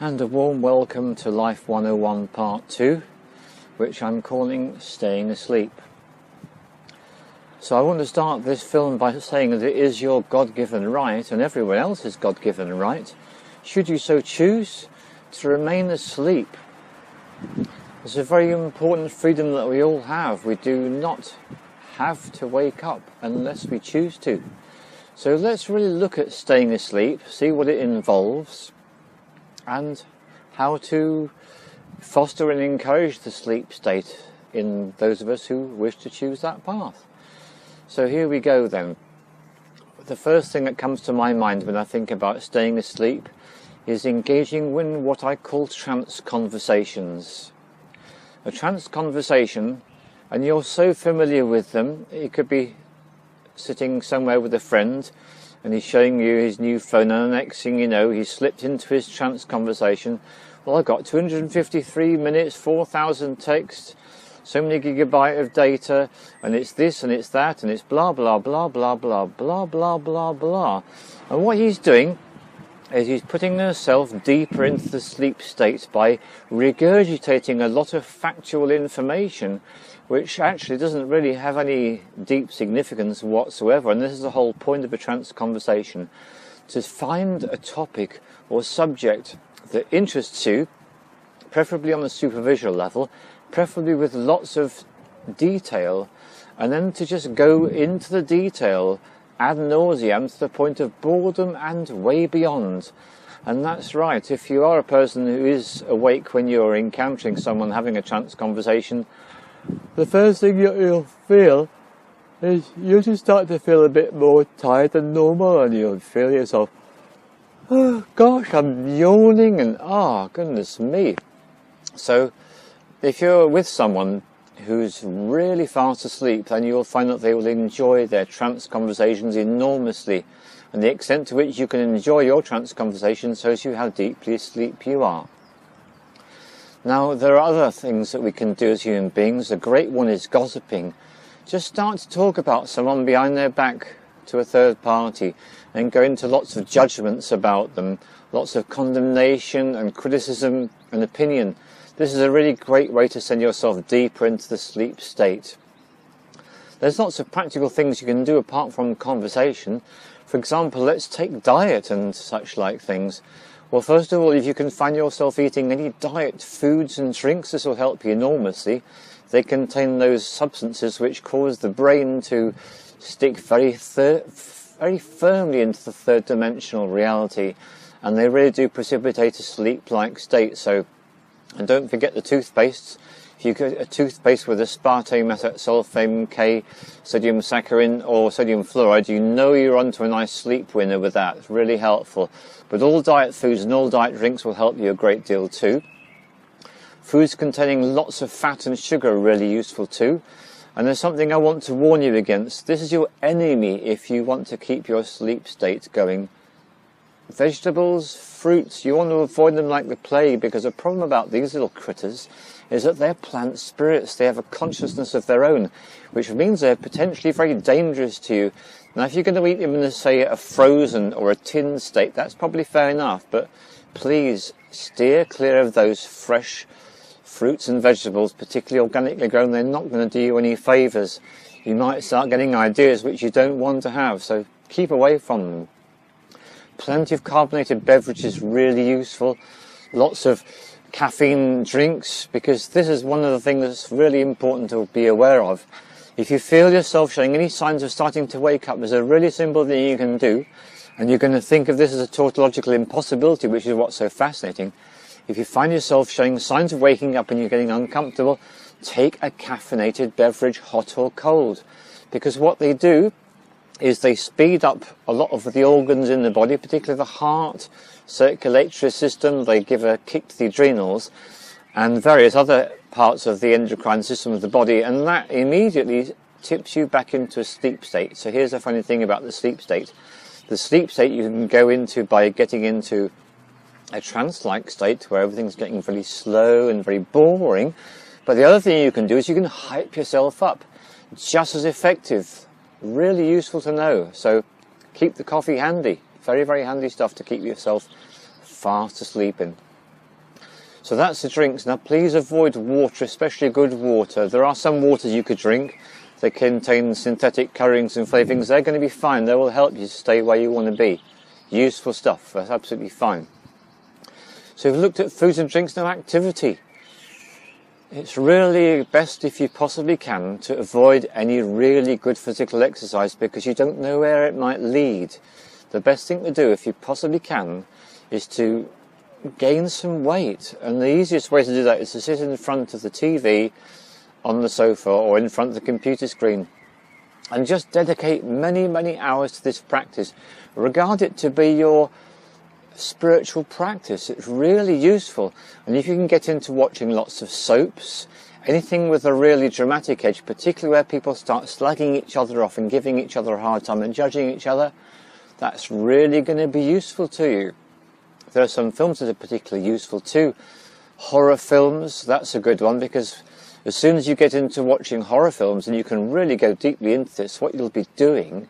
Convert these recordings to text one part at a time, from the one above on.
And a warm welcome to Life 101 Part 2, which I'm calling Staying Asleep. So I want to start this film by saying that it is your God-given right, and everyone else's God-given right, should you so choose, to remain asleep. It's a very important freedom that we all have. We do not have to wake up unless we choose to. So let's really look at staying asleep, see what it involves, and how to foster and encourage the sleep state in those of us who wish to choose that path. So here we go then. The first thing that comes to my mind when I think about staying asleep is engaging in what I call trance conversations. A trance conversation, and you're so familiar with them, it could be sitting somewhere with a friend and he's showing you his new phone, and the next thing you know he's slipped into his trance conversation. Well, I've got 253 minutes, 4,000 texts, so many gigabyte of data, and it's this and it's that, and it's blah blah blah blah blah blah blah blah blah. And what he's doing is he's putting himself deeper into the sleep state by regurgitating a lot of factual information which actually doesn't really have any deep significance whatsoever. And this is the whole point of a trance conversation, to find a topic or subject that interests you, preferably on a superficial level, preferably with lots of detail, and then to just go into the detail ad nauseam to the point of boredom and way beyond. And that's right, if you are a person who is awake when you're encountering someone having a trance conversation, the first thing you'll feel is you'll just start to feel a bit more tired than normal, and you'll feel yourself, oh gosh, I'm yawning, and oh goodness me. So if you're with someone who's really fast asleep, then you'll find that they will enjoy their trance conversations enormously, and the extent to which you can enjoy your trance conversation shows you how deeply asleep you are. Now, there are other things that we can do as human beings. A great one is gossiping. Just start to talk about someone behind their back to a third party and go into lots of judgments about them, lots of condemnation and criticism and opinion. This is a really great way to send yourself deeper into the sleep state. There's lots of practical things you can do apart from conversation. For example, let's take diet and such like things. Well, first of all, if you can find yourself eating any diet foods and drinks, this will help you enormously. They contain those substances which cause the brain to stick very firmly into the third dimensional reality, and they really do precipitate a sleep-like state. So, and don't forget the toothpastes. If you get a toothpaste with aspartame, methylsulfame, K, sodium saccharin or sodium fluoride, you know you're onto a nice sleep winner with that. It's really helpful. But all diet foods and all diet drinks will help you a great deal too. Foods containing lots of fat and sugar are really useful too. And there's something I want to warn you against. This is your enemy if you want to keep your sleep state going. Vegetables, fruits, you want to avoid them like the plague, because the problem about these little critters is that they're plant spirits. They have a consciousness of their own, which means they're potentially very dangerous to you. Now, if you're going to eat them in, say, a frozen or a tinned state, that's probably fair enough, but please steer clear of those fresh fruits and vegetables, particularly organically grown. They're not going to do you any favours. You might start getting ideas which you don't want to have, so keep away from them. Plenty of carbonated beverages, really useful. Lots of caffeine drinks, because this is one of the things that's really important to be aware of. If you feel yourself showing any signs of starting to wake up, there's a really simple thing you can do, and you're going to think of this as a tautological impossibility, which is what's so fascinating. If you find yourself showing signs of waking up and you're getting uncomfortable, take a caffeinated beverage, hot or cold, because what they do is they speed up a lot of the organs in the body, particularly the heart, circulatory system. They give a kick to the adrenals and various other parts of the endocrine system of the body, and that immediately tips you back into a sleep state. So here's the funny thing about the sleep state. The sleep state you can go into by getting into a trance-like state where everything's getting very slow and very boring. But the other thing you can do is you can hype yourself up. Just as effective. Really useful to know. So keep the coffee handy. Very, very handy stuff to keep yourself fast asleep in. So that's the drinks. Now please avoid water, especially good water. There are some waters you could drink that contain synthetic colorings and flavourings. They're going to be fine. They will help you stay where you want to be. Useful stuff. That's absolutely fine. So we've looked at foods and drinks. Now activity. It's really best, if you possibly can, to avoid any really good physical exercise because you don't know where it might lead. The best thing to do, if you possibly can, is to gain some weight, and the easiest way to do that is to sit in front of the TV, on the sofa, or in front of the computer screen and just dedicate many hours to this practice. Regard it to be your spiritual practice. It's really useful, and if you can get into watching lots of soaps, anything with a really dramatic edge, particularly where people start slagging each other off and giving each other a hard time and judging each other, that's really going to be useful to you. There are some films that are particularly useful too. Horror films, that's a good one, because as soon as you get into watching horror films, and you can really go deeply into this, what you'll be doing,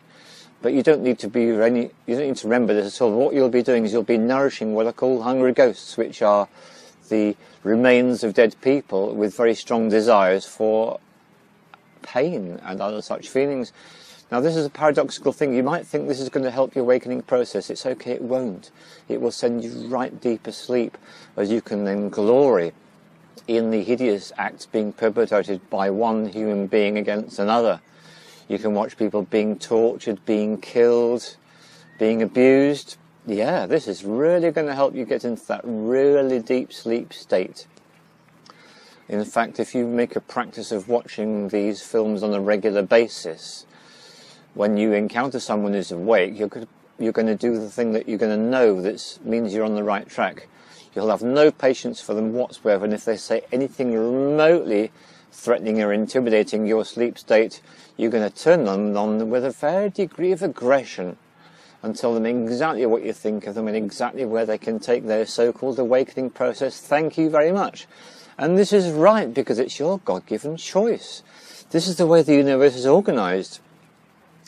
but you don't need to remember this at all. What you'll be doing is you'll be nourishing what are called hungry ghosts, which are the remains of dead people with very strong desires for pain and other such feelings. Now this is a paradoxical thing. You might think this is going to help your awakening process. It's okay, it won't. It will send you right deep asleep, as you can then glory in the hideous acts being perpetrated by one human being against another. You can watch people being tortured, being killed, being abused. Yeah, this is really going to help you get into that really deep sleep state. In fact, if you make a practice of watching these films on a regular basis, when you encounter someone who's awake, you're going to do the thing that you're going to know that means you're on the right track. You'll have no patience for them whatsoever, and if they say anything remotely threatening or intimidating your sleep state, you're going to turn them on with a fair degree of aggression and tell them exactly what you think of them and exactly where they can take their so-called awakening process. Thank you very much. And this is right, because it's your God-given choice. This is the way the universe is organised.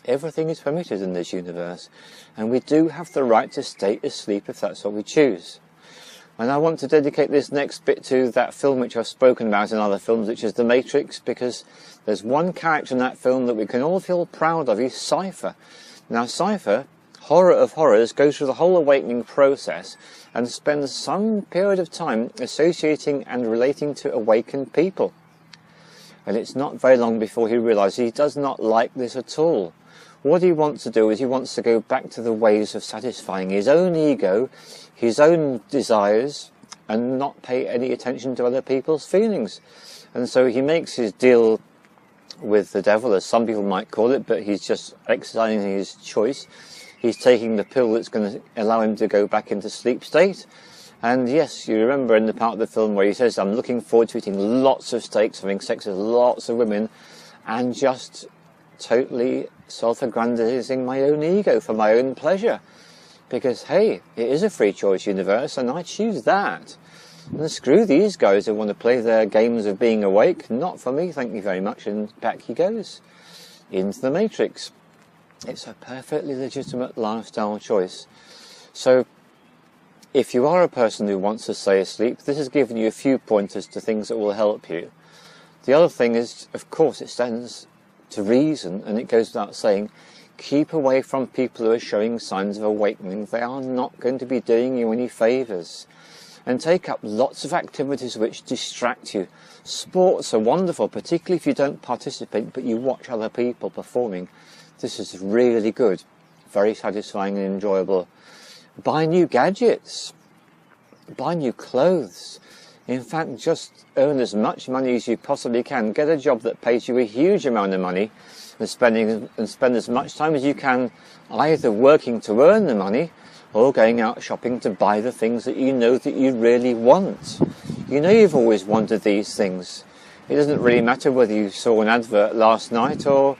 Everything is permitted in this universe, and we do have the right to stay asleep if that's what we choose. And I want to dedicate this next bit to that film which I've spoken about in other films, which is The Matrix, because there's one character in that film that we can all feel proud of. He's Cypher. Now Cypher, horror of horrors, goes through the whole awakening process and spends some period of time associating and relating to awakened people. And it's not very long before he realises he does not like this at all. What he wants to do is he wants to go back to the ways of satisfying his own ego, his own desires, and not pay any attention to other people's feelings. And so he makes his deal with the devil, as some people might call it, but he's just exercising his choice. He's taking the pill that's going to allow him to go back into sleep state. And yes, you remember in the part of the film where he says, I'm looking forward to eating lots of steaks, having sex with lots of women, and just totally self-aggrandizing my own ego for my own pleasure. Because, hey, it is a free choice universe, and I choose that. And screw these guys who want to play their games of being awake. Not for me, thank you very much. And back he goes into the Matrix. It's a perfectly legitimate lifestyle choice. So, if you are a person who wants to stay asleep, this has given you a few pointers to things that will help you. The other thing is, of course, it stands to reason, and it goes without saying, keep away from people who are showing signs of awakening. They are not going to be doing you any favours. And take up lots of activities which distract you. Sports are wonderful, particularly if you don't participate, but you watch other people performing. This is really good, very satisfying and enjoyable. Buy new gadgets. Buy new clothes. In fact, just earn as much money as you possibly can. Get a job that pays you a huge amount of money and spend as much time as you can either working to earn the money or going out shopping to buy the things that you know that you really want. You know you've always wanted these things. It doesn't really matter whether you saw an advert last night or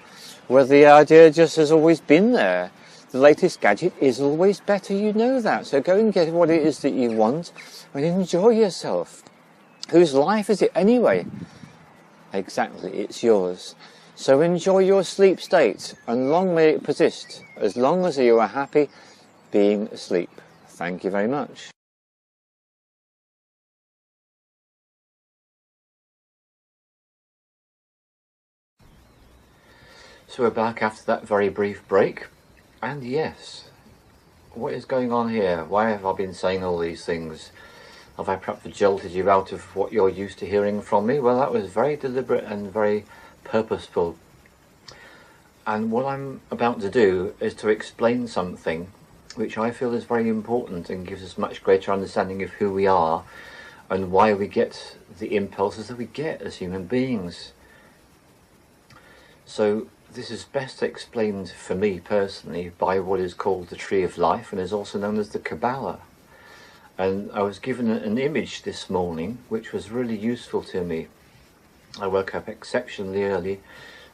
whether the idea just has always been there. The latest gadget is always better, you know that. So go and get what it is that you want and enjoy yourself. Whose life is it anyway? Exactly, it's yours. So enjoy your sleep state, and long may it persist, as long as you are happy being asleep. Thank you very much. So we're back after that very brief break, and yes, what is going on here? Why have I been saying all these things? Have I perhaps jolted you out of what you're used to hearing from me? Well, that was very deliberate and very purposeful. And what I'm about to do is to explain something which I feel is very important and gives us much greater understanding of who we are and why we get the impulses that we get as human beings. So this is best explained for me personally by what is called the Tree of Life and is also known as the Kabbalah. And I was given an image this morning which was really useful to me. I woke up exceptionally early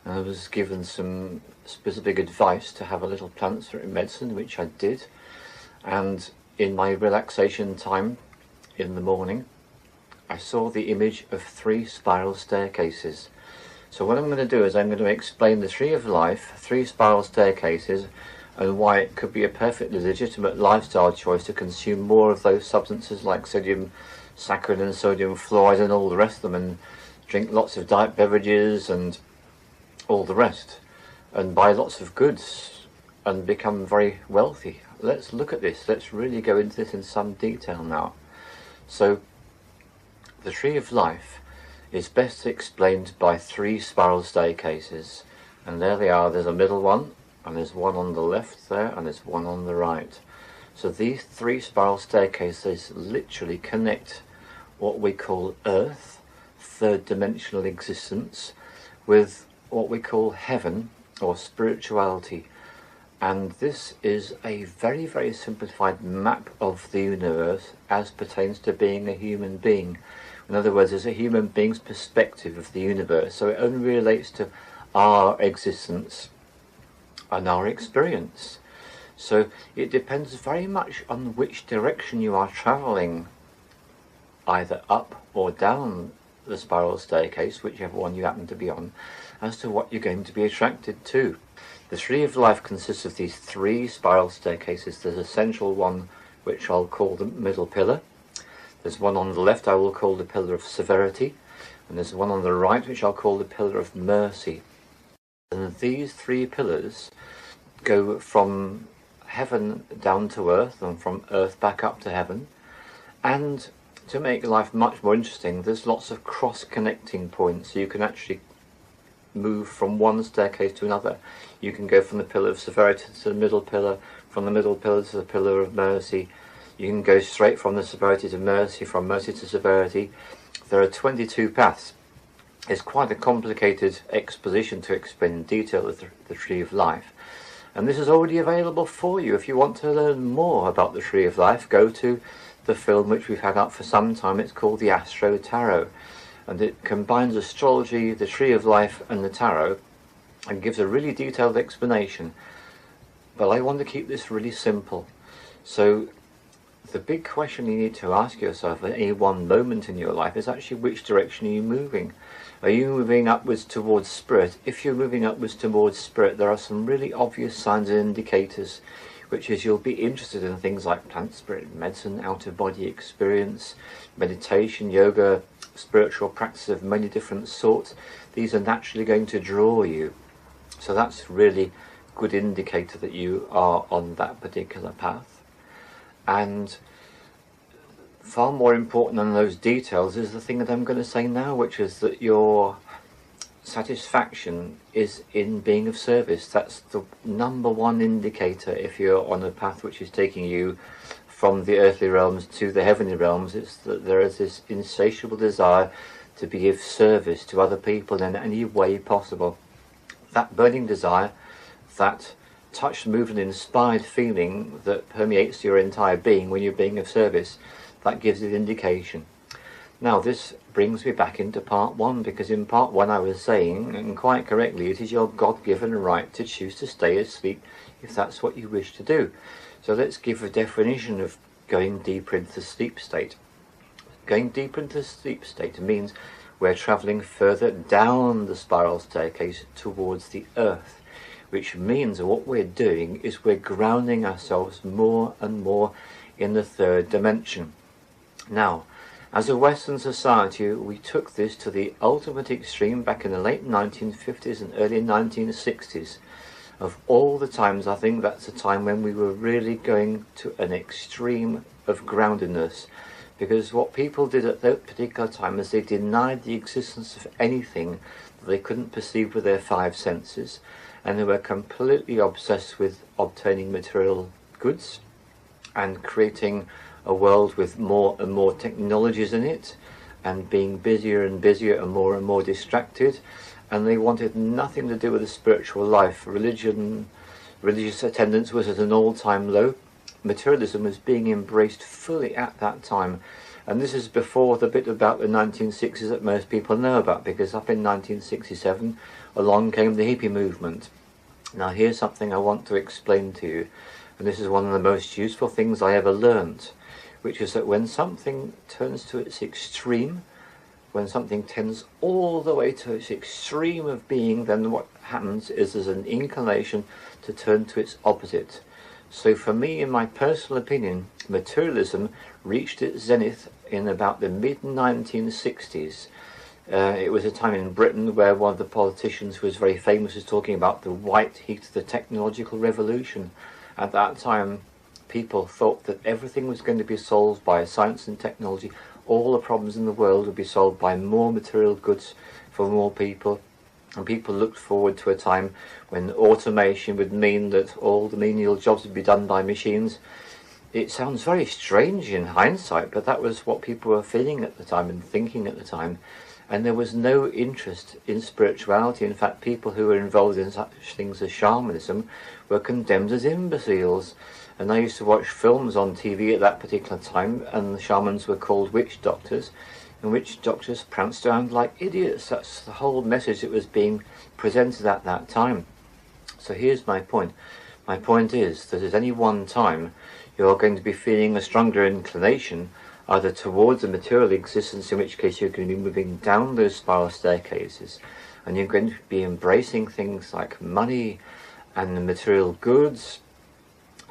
and I was given some specific advice to have a little plant medicine, which I did. And in my relaxation time in the morning, I saw the image of 3 spiral staircases. So what I'm going to do is I'm going to explain the Tree of Life, 3 spiral staircases, and why it could be a perfectly legitimate lifestyle choice to consume more of those substances like sodium saccharin and sodium fluoride and all the rest of them, and drink lots of diet beverages and all the rest, and buy lots of goods and become very wealthy. Let's look at this. Let's really go into this in some detail now. So the Tree of Life is best explained by 3 spiral staircases, and there they are. There's a middle one, and there's one on the left there, and there's one on the right. So these 3 spiral staircases literally connect what we call Earth, third dimensional existence, with what we call heaven or spirituality. And this is a very, very simplified map of the universe as pertains to being a human being. In other words, it's a human being's perspective of the universe, so it only relates to our existence and our experience. So it depends very much on which direction you are travelling, either up or down the spiral staircase, whichever one you happen to be on, as to what you're going to be attracted to. The Tree of Life consists of these 3 spiral staircases. There's a central one which I'll call the middle pillar. There's one on the left I will call the pillar of severity, and there's one on the right which I'll call the pillar of mercy. And these 3 pillars go from heaven down to earth and from earth back up to heaven. And to make life much more interesting, there's lots of cross-connecting points, so you can actually move from one staircase to another. You can go from the pillar of severity to the middle pillar, from the middle pillar to the pillar of mercy. You can go straight from the severity to mercy, from mercy to severity. There are 22 paths. It's quite a complicated exposition to explain in detail the Tree of Life. And this is already available for you. If you want to learn more about the Tree of Life, go to the film which we've had up for some time. It's called the Astro Tarot, and it combines astrology, the Tree of Life and the tarot, and gives a really detailed explanation. But I want to keep this really simple. So the big question you need to ask yourself at any one moment in your life is actually, which direction are you moving? Are you moving upwards towards spirit? If you're moving upwards towards spirit, there are some really obvious signs and indicators, which is you'll be interested in things like plant spirit medicine, out-of-body experience, meditation, yoga, spiritual practices of many different sorts. These are naturally going to draw you. So that's really a good indicator that you are on that particular path. And far more important than those details is the thing that I'm going to say now, which is that your satisfaction is in being of service. That's the number one indicator if you're on a path which is taking you from the earthly realms to the heavenly realms. It's that there is this insatiable desire to be of service to other people in any way possible. That burning desire, that touched, moved and inspired feeling that permeates your entire being when you're being of service, that gives it indication. Now this brings me back into part 1, because in part 1 I was saying, and quite correctly, it is your God-given right to choose to stay asleep if that's what you wish to do. So let's give a definition of going deeper into the sleep state. Going deeper into the sleep state means we're travelling further down the spiral staircase towards the earth, which means what we're doing is we're grounding ourselves more and more in the third dimension. Now, As a Western society, we took this to the ultimate extreme back in the late 1950s and early 1960s. Of all the times, I think that's a time when we were really going to an extreme of groundedness. Because what people did at that particular time is they denied the existence of anything that they couldn't perceive with their five senses. And they were completely obsessed with obtaining material goods and creating a world with more and more technologies in it, and being busier and busier and more distracted. And they wanted nothing to do with the spiritual life. Religious attendance was at an all-time low. Materialism was being embraced fully at that time. And this is before the bit about the 1960s that most people know about, because up in 1967 along came the hippie movement. Now here's something I want to explain to you, and this is one of the most useful things I ever learned, which is that when something turns to its extreme, when something tends all the way to its extreme of being, then what happens is there's an inclination to turn to its opposite. So for me, in my personal opinion, materialism reached its zenith in about the mid-1960s. It was a time in Britain where one of the politicians who was very famous was talking about the white heat of the technological revolution. At that time, people thought that everything was going to be solved by science and technology. All the problems in the world would be solved by more material goods for more people. And people looked forward to a time when automation would mean that all the menial jobs would be done by machines. It sounds very strange in hindsight, but that was what people were feeling at the time and thinking at the time. And there was no interest in spirituality. In fact, people who were involved in such things as shamanism were condemned as imbeciles. And I used to watch films on TV at that particular time, and the shamans were called witch doctors, and witch doctors pranced around like idiots. That's the whole message that was being presented at that time. So here's my point. My point is that at any one time, you're going to be feeling a stronger inclination either towards a material existence, in which case you're going to be moving down those spiral staircases, and you're going to be embracing things like money and the material goods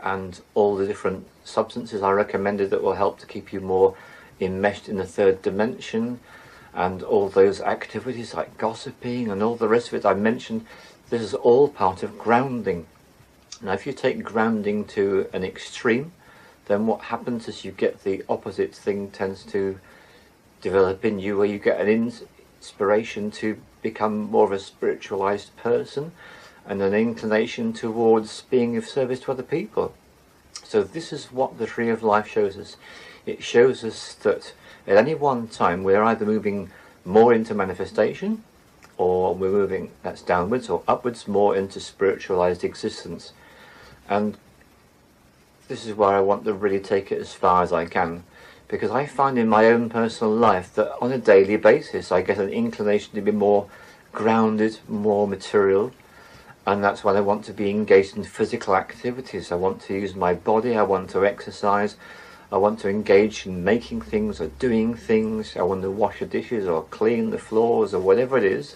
and all the different substances I recommended that will help to keep you more enmeshed in the third dimension, and all those activities like gossiping and all the rest of it I mentioned. This is all part of grounding. Now if you take grounding to an extreme, then what happens is you get the opposite thing tends to develop in you, where you get an inspiration to become more of a spiritualized person and an inclination towards being of service to other people. So this is what the Tree of Life shows us. It shows us that at any one time we're either moving more into manifestation, or we're moving, that's downwards, or upwards, more into spiritualized existence. And this is where I want to really take it as far as I can, because I find in my own personal life that on a daily basis I get an inclination to be more grounded, more material, and that's when I want to be engaged in physical activities. I want to use my body, I want to exercise, I want to engage in making things or doing things, I want to wash the dishes or clean the floors or whatever it is.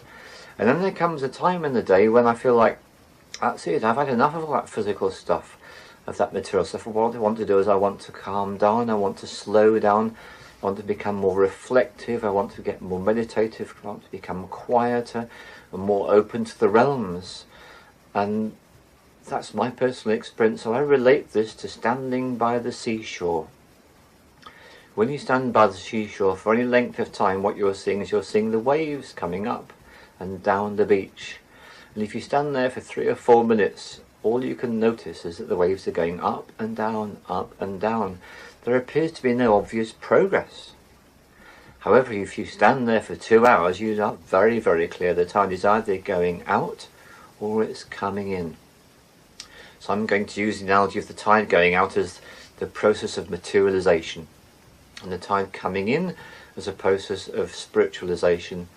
And then there comes a time in the day when I feel like, that's it, I've had enough of all that physical stuff, of that material stuff. What I want to do is I want to calm down, I want to slow down, I want to become more reflective, I want to get more meditative, I want to become quieter and more open to the realms. And that's my personal experience. So I relate this to standing by the seashore. When you stand by the seashore for any length of time, what you're seeing is you're seeing the waves coming up and down the beach. And if you stand there for 3 or 4 minutes, all you can notice is that the waves are going up and down, up and down. There appears to be no obvious progress. However, if you stand there for 2 hours, you are very, very clear the tide is either going out or it's coming in. So I'm going to use the analogy of the tide going out as the process of materialization, and the tide coming in as a process of spiritualization.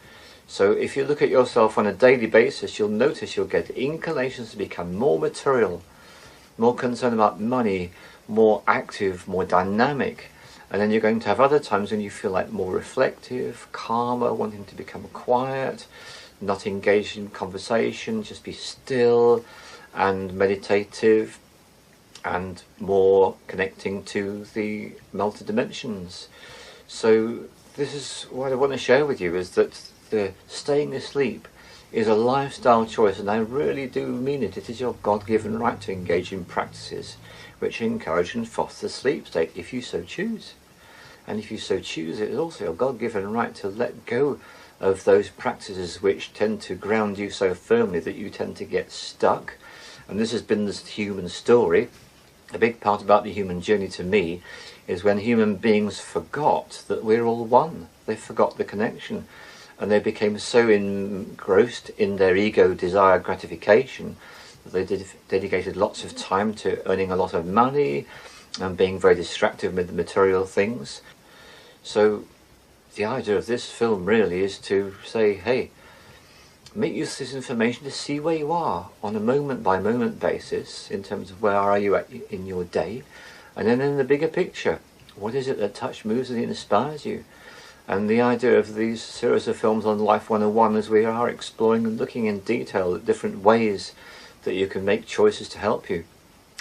So if you look at yourself on a daily basis, you'll notice you'll get inclinations to become more material, more concerned about money, more active, more dynamic. And then you're going to have other times when you feel like more reflective, calmer, wanting to become quiet, not engaged in conversation, just be still and meditative, and more connecting to the multi-dimensions. So this is what I want to share with you, is that the staying asleep is a lifestyle choice, and I really do mean it. It is your God-given right to engage in practices which encourage and foster the sleep state, if you so choose. And if you so choose, it is also your God-given right to let go of those practices which tend to ground you so firmly that you tend to get stuck. And this has been the human story. A big part about the human journey to me is when human beings forgot that we're all one. They forgot the connection, and they became so engrossed in their ego desire gratification that they dedicated lots of time to earning a lot of money and being very distracted with the material things. So the idea of this film really is to say, hey, make use of this information to see where you are on a moment-by-moment basis in terms of where are you at in your day, and then in the bigger picture, what is it that touch, moves and inspires you? And the idea of these series of films on Life 101 is we are exploring and looking in detail at different ways that you can make choices to help you.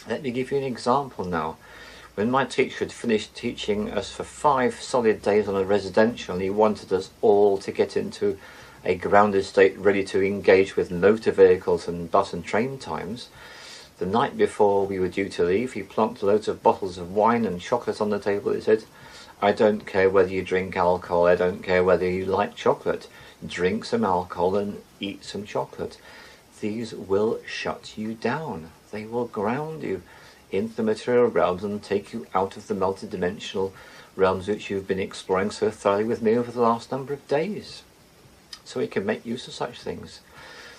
Let me give you an example now. When my teacher had finished teaching us for 5 solid days on a residential, and he wanted us all to get into a grounded state ready to engage with motor vehicles and bus and train times, the night before we were due to leave, he plonked loads of bottles of wine and chocolate on the table. He said, I don't care whether you drink alcohol, I don't care whether you like chocolate. Drink some alcohol and eat some chocolate. These will shut you down. They will ground you into the material realms and take you out of the multidimensional realms which you've been exploring so thoroughly with me over the last number of days. So we can make use of such things.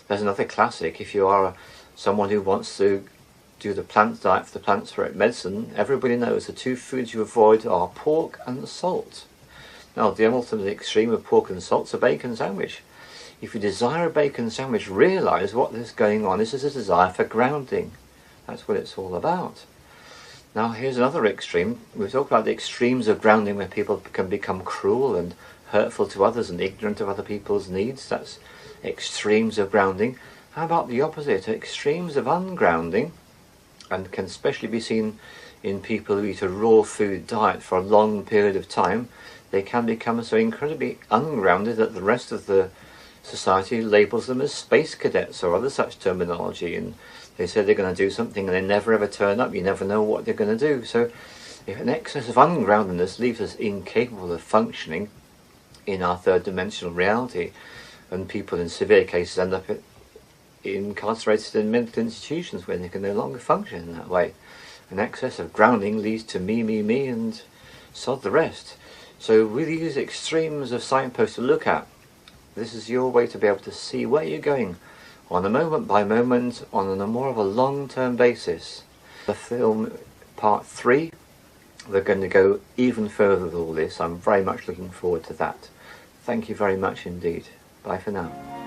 There's another classic. If you are someone who wants to do the plant diet for the plants for medicine, everybody knows the 2 foods you avoid are pork and salt. Now, the ultimate extreme of pork and salt is a bacon sandwich. If you desire a bacon sandwich, realise what is going on. This is a desire for grounding. That's what it's all about. Now, here's another extreme. We talk about the extremes of grounding where people can become cruel and hurtful to others and ignorant of other people's needs. That's extremes of grounding. How about the opposite? Extremes of ungrounding, and can especially be seen in people who eat a raw food diet for a long period of time. They can become so incredibly ungrounded that the rest of the society labels them as space cadets or other such terminology, and they say they're going to do something and they never ever turn up. You never know what they're going to do. So if an excess of ungroundedness leaves us incapable of functioning in our third dimensional reality, and people in severe cases end up incarcerated in mental institutions where they can no longer function in that way. An excess of grounding leads to me, and sod the rest. So with these extremes of signposts to look at, this is your way to be able to see where you're going on a moment by moment, on a more of a long-term basis. The film part 3, we're going to go even further with all this. I'm very much looking forward to that. Thank you very much indeed. Bye for now.